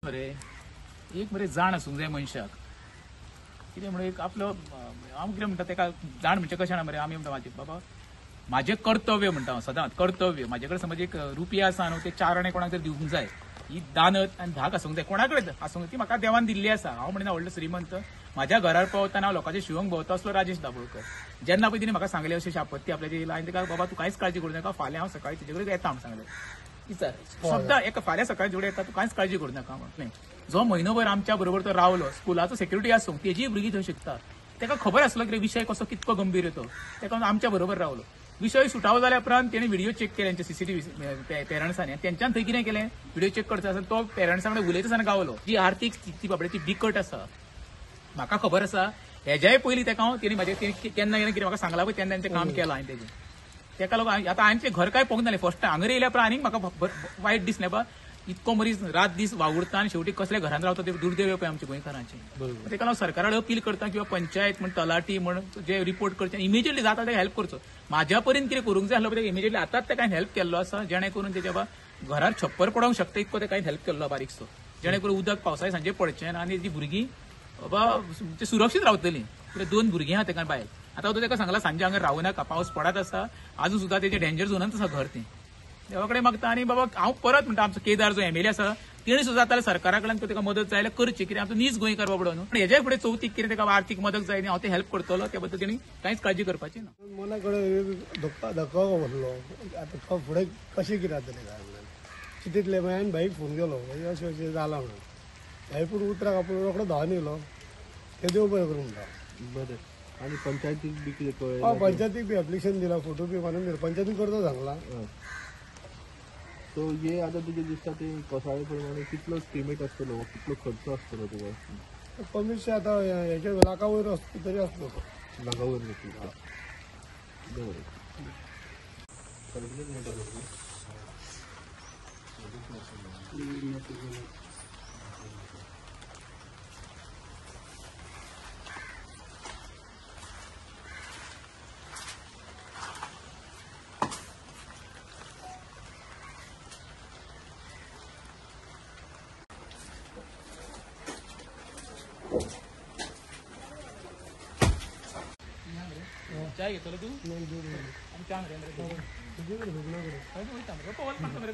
मरे एक मरे जाण आसूंक जाय मनशाक कितें म्हणून एक आपलो हांव कितें म्हणटा तेका जाण म्हणजे कशें ना मरे आमी म्हणटा म्हाजे बाबा माझे कर्तव्य म्हणटा हांव सदांच कर्तव्य म्हाजे कडेन समज एक रुपया आसा न्हू ते 4 आणे कोणाक जर दिवंक जाय ही दानत आनी धाक आसूंक जाय कोणाकडेच आसूंक ती म्हाका देवान दिल्ली आसा हांव म्हणना व्हडलो श्रीमंत म्हाज्या घरार पावतना हांव लोकांचे शिवंक भोंवता असलो राजेश दाबोळकर जेन्ना पळय तिणें म्हाका सांगलें अशें आपत्ती आपल्याची येयला हांवें ताका बाबा तूं कांयच काळजी करूं नाका फाल्यां हांव सकाळीं तुजे कडेन येता म्हणून सांगलें विचार शब्द एका फाल्यां सकाळीं जोडे येता तूं कांयच काळजी करूं नाका म्हटलें जो म्हयनोभर आमच्या बरोबर तो रावलो स्कुलाचो सेक्युरिटी आसूं तेजी भुरगीं थंय शिकतात ताका खबर आसलो की विशय कसो कितको गंभीर येतो ताका आमच्या बरोबर रावलो विषय सुटावो जाल्या उपरांत तेणे व्हिडिओ चेक केले त्यांच्या सीसीटीव्ही पेरंट्सांनी तेंच्यान थंय कितें केलें व्हिडिओ चेक करता आसतना तो पेरंट्सां कडेन उलयता आसतना गावलो जी आर्थीक स्थिती बाबड्याची बिकट आसा म्हाका खबर आसा हेज्याय पयलीं ताका हांव तेणी म्हाजे केन्ना कितें म्हाका सांगला पळय तेन्ना तें काम केलां हांवें तेजें ताका लागून आतां हांवें घर काय पळोवंक नासलें फर्स्ट टायम हांगा येयल्या उपरांत आनीक म्हाका वायट दिसलें बा इतको मरीज रात दीस वावुरता आनी शेवटी कसल्या घरांत रावता ते दुर्दैव पळय आमच्या गोंयकारांचे ताका लागून सरकारा कडेन अपील करता किंवा पंचायत म्हण तलाटी म्हण जे रिपोर्ट करचे इमिजिएटली जाता ताका हेल्प करचो म्हाज्या पर्यंत कितें करूंक जाय आसलो पळय इमिजिएटली आतांच ताका हेल्प केल्लो आसा जेणे करून तेच्या बा घरार छप्पर पडोवंक शकता इतको ताका हेल्प केल्लो बारीकसो जेणे करून उदक पावसाळी सांजे पडचें ना आनी जी भुरगीं बाबा सुरक्षीत रावतलीं कित्याक 2 भुरगीं आहा ताका बायल आतां तो ताका सांगला सांजे हांगा रावूं नाका पावस पडत आसा आजून सुद्दां तेजें डेंजर झोनांत आसा घर तें देवा कडेन मागता आनी बाबा हांव परत म्हणटा आमचो केदार जो एमएलए आसा तेणी सुद्दां जाताले सरकारा कडल्यान ताका मदत जाय जाल्यार करची कित्याक आमचो नीज गोंयकार बाबडो न्हू पण हेज्या फुडें चवथीक कितें ताका आर्थीक मदत जाय हांव ते हेल्प करतलो त्या बद्दल तेणी कांयच काळजी करपाची ना मना कडेन धक्को भरलो आतां तो फुडें कशें कितें जातलें काय म्हणून चिंतितलें मागीर हांवें भाईक फोन केलो अशें अशें जालां म्हणून भाई पूण उतराक आपूण रोखडो धांवन येयलो ते देव बरें करूं म्हणटा बरें आनी पंचायतीक बी कितें हय पंचायतीक बी एप्लिकेशन दिलां फोटो बी मारून दिला पंचायतीन करता सांगलां सो हे आतां तुजें दिसता ते कोसाळे प्रमाणे कितलो पेमेंट आसतलो कितलो खर्च आसतलो तुका कमीशें आतां हेचे लाखा वयर तरी आसतलो लाखा वयर बरें चाय घेतलो तू आनी च्या मरे वयता मरे पळोवंक लागता मरे